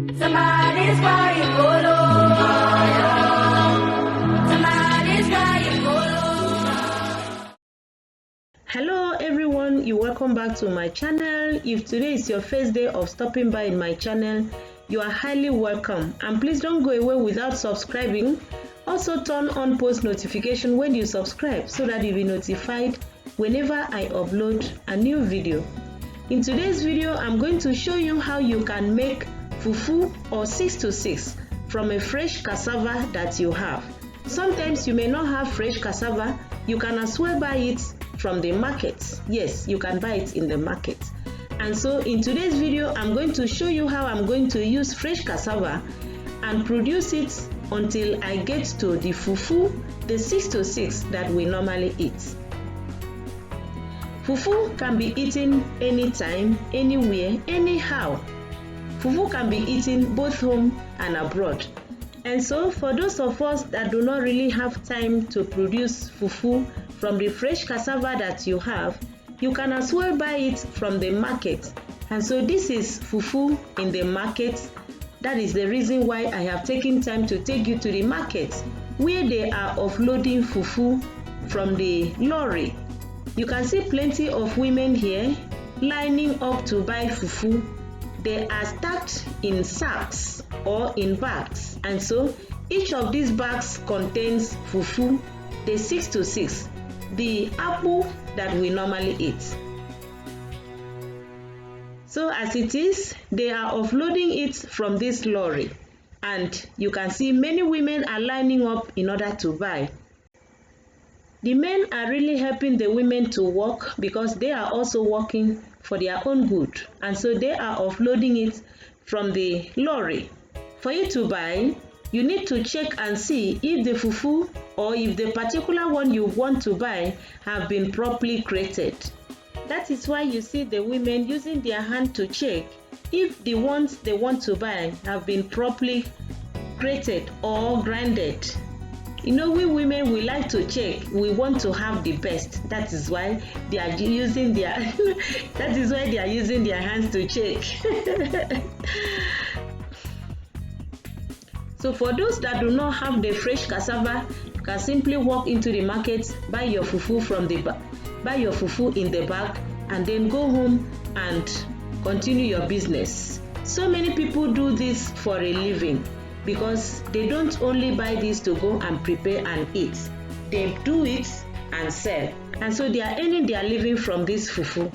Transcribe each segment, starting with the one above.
Somebody's crying polo. Somebody's crying polo. Hello everyone, you're welcome back to my channel. If today is your first day of stopping by in my channel, you are highly welcome, and please don't go away without subscribing. Also turn on post notification when you subscribe so that you'll be notified whenever I upload a new video. In today's video, I'm going to show you how you can make fufu or 6 to 6 from a fresh cassava that you have. Sometimes you may not have fresh cassava, you can as well buy it from the market. Yes, you can buy it in the market. And so in today's video, I'm going to show you how I'm going to use fresh cassava and produce it until I get to the fufu, the 6 to 6 that we normally eat. Fufu can be eaten anytime, anywhere, anyhow. Fufu can be eaten both home and abroad. And so for those of us that do not really have time to produce fufu from the fresh cassava that you have, you can as well buy it from the market. And so this is fufu in the market. That is the reason why I have taken time to take you to the market where they are offloading fufu from the lorry. You can see plenty of women here lining up to buy fufu. They are stacked in sacks or in bags, and so each of these bags contains fufu, the 6 to 6, the apple that we normally eat. So as it is, they are offloading it from this lorry, and you can see many women are lining up in order to buy. The men are really helping the women to work because they are also working for their own good, and so they are offloading it from the lorry. For you to buy, you need to check and see if the fufu or if the particular one you want to buy have been properly grated. That is why you see the women using their hand to check if the ones they want to buy have been properly grated or grinded. You know, we women, we like to check. We want to have the best. That is why they are using their that is why they are using their hands to check. So for those that do not have the fresh cassava, you can simply walk into the market, buy your fufu in the bag, and then go home and continue your business. So many people do this for a living, because they don't only buy this to go and prepare and eat. They do it and sell. And so they are earning their living from this fufu.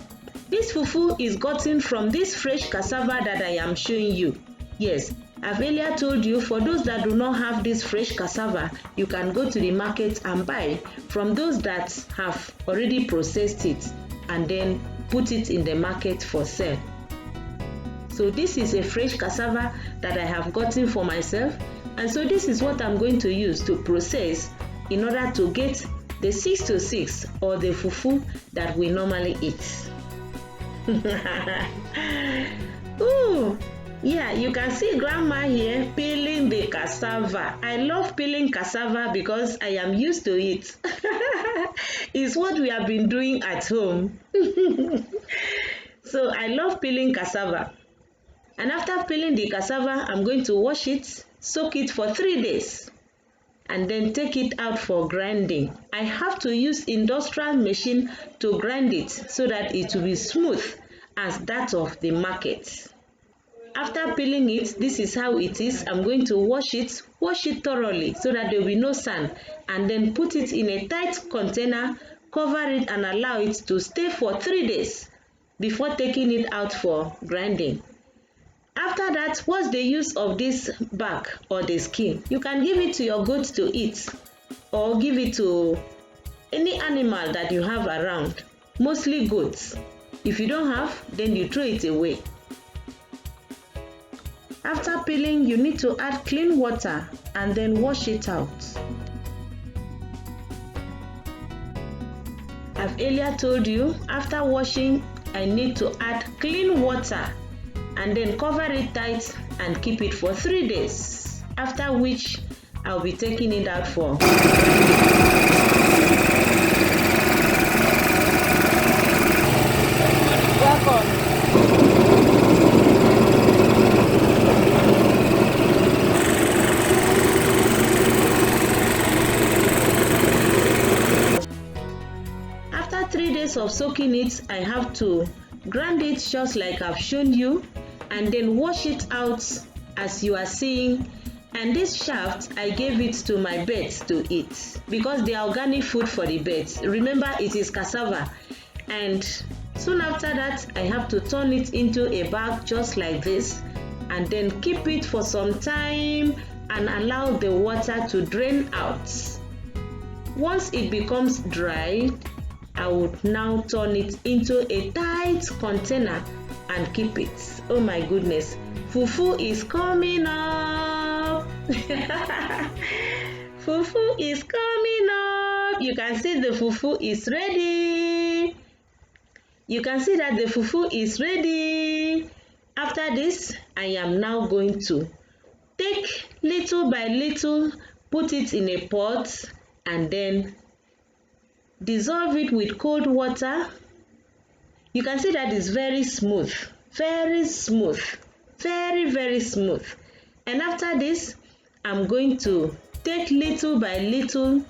This fufu is gotten from this fresh cassava that I am showing you. Yes, I've earlier told you, for those that do not have this fresh cassava, you can go to the market and buy from those that have already processed it and then put it in the market for sale. So this is a fresh cassava that I have gotten for myself, and so this is what I'm going to use to process in order to get the 6 to 6 or the fufu that we normally eat. Ooh, yeah, you can see grandma here peeling the cassava. I love peeling cassava because I am used to it. It's what we have been doing at home. So I love peeling cassava. And after peeling the cassava, I'm going to wash it, soak it for 3 days, and then take it out for grinding. I have to use industrial machine to grind it so that it will be smooth as that of the market. After peeling it, this is how it is. I'm going to wash it thoroughly so that there will be no sand, and then put it in a tight container, cover it, and allow it to stay for 3 days before taking it out for grinding. After that, what's the use of this bag or the skin? You can give it to your goats to eat, or give it to any animal that you have around, mostly goats. If you don't have, then you throw it away. After peeling, you need to add clean water and then wash it out. I've earlier told you, after washing, I need to add clean water and then cover it tight and keep it for 3 days, after which I'll be taking it out for welcome. of soaking it, I have to grind it just like I've shown you and then wash it out as you are seeing. And this shaft, I gave it to my birds to eat because they are organic food for the birds. Remember, it is cassava. And soon after that, I have to turn it into a bag just like this and then keep it for some time and allow the water to drain out. Once it becomes dry, I would now turn it into a tight container and keep it. Oh my goodness, fufu is coming up. Fufu is coming up. You can see the fufu is ready. You can see that the fufu is ready. After this, I am now going to take little by little, put it in a pot and then dissolve it with cold water. You can see that it's very smooth, very smooth, very smooth. And after this, I'm going to take little by little,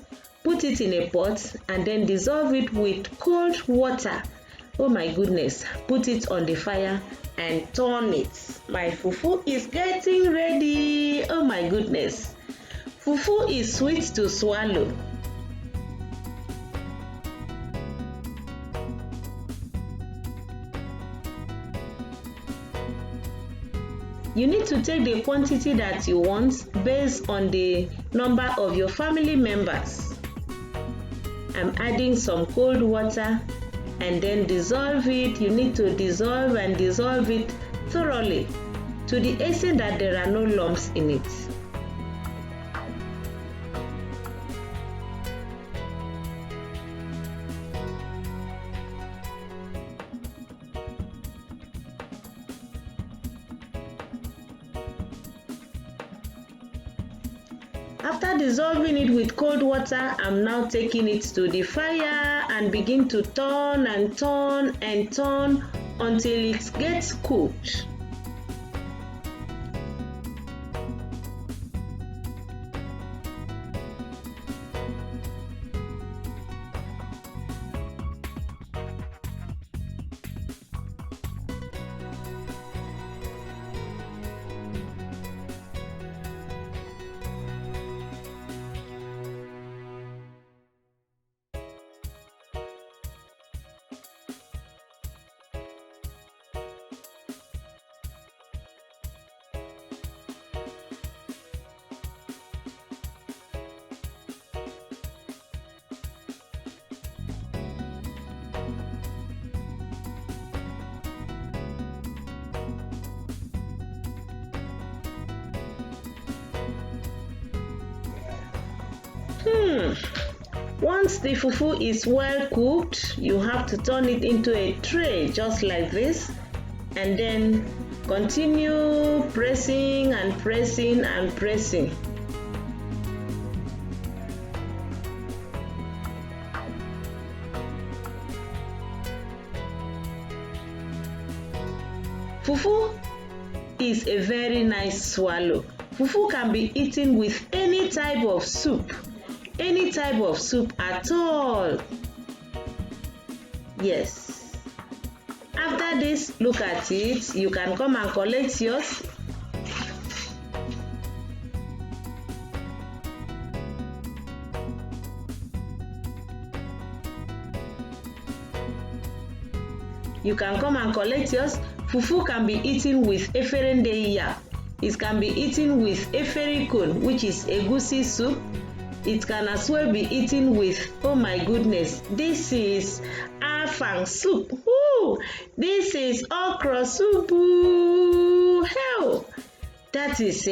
put it in a pot and then dissolve it with cold water. Oh my goodness, put it on the fire and turn it. My fufu is getting ready. Oh my goodness, fufu is sweet to swallow. You need to take the quantity that you want based on the number of your family members. I'm adding some cold water and then dissolve it. You need to dissolve and dissolve it thoroughly to the extent that there are no lumps in it. After dissolving it with cold water, I'm now taking it to the fire and begin to turn and turn and turn until it gets cooked. Once the fufu is well cooked, you have to turn it into a tray just like this and then continue pressing and pressing and pressing. Fufu is a very nice swallow. Fufu can be eaten with any type of soup. Any type of soup at all. Yes. After this, look at it. You can come and collect yours. You can come and collect yours. Fufu can be eaten with eferende yam. It can be eaten with eferikon, which is egusi soup. It can as well be eaten with, oh my goodness, this is afang soup. Ooh, this is okra soup. Ooh, hell, that is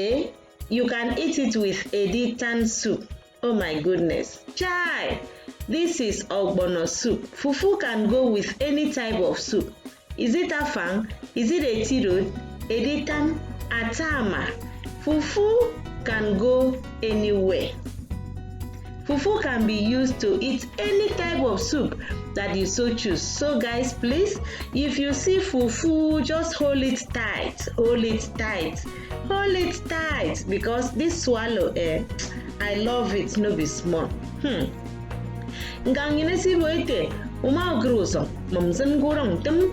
you can eat it with editan soup. Oh my goodness, chai, this is ogbono soup. Fufu can go with any type of soup. Is it afang? Is it etirod? Editan? Atama? Fufu can go anywhere. Fufu can be used to eat any type of soup that you so choose. So guys, please, if you see fufu, just hold it tight, hold it tight, hold it tight, because this swallow, I love it, no be small. Nganginesi boite, Uma gruso, mumsen gurong tum.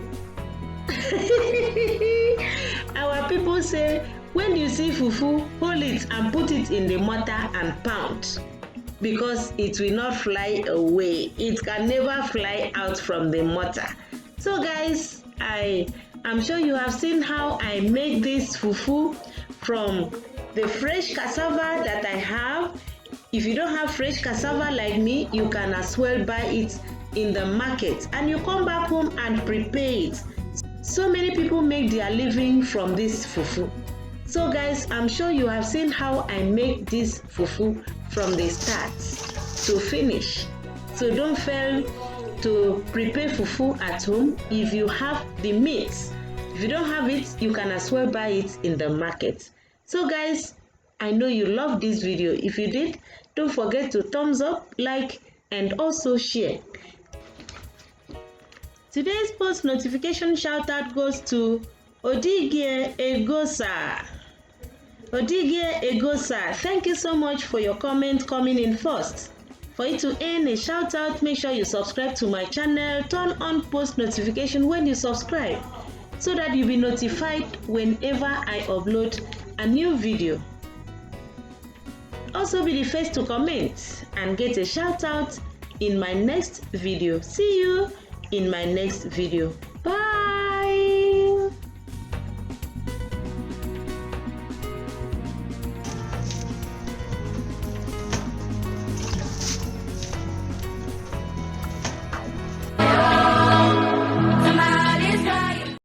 Our people say, when you see fufu, hold it and put it in the mortar and pound, because it will not fly away. It can never fly out from the mortar. So guys, I'm sure you have seen how I make this fufu from the fresh cassava that I have. If you don't have fresh cassava like me, you can as well buy it in the market and you come back home and prepare it. So many people make their living from this fufu. So guys, I'm sure you have seen how I make this fufu from the start to finish. So don't fail to prepare fufu at home if you have the meat. If you don't have it, you can as well buy it in the market. So guys, I know you love this video. If you did, don't forget to thumbs up, like, and also share. Today's post notification shout out goes to Odigie Egosa. Odigie Egosa, thank you so much for your comment coming in first. For you to earn a shout out, make sure you subscribe to my channel, turn on post notification when you subscribe, so that you'll be notified whenever I upload a new video. Also be the first to comment and get a shout out in my next video. See you in my next video. Bye.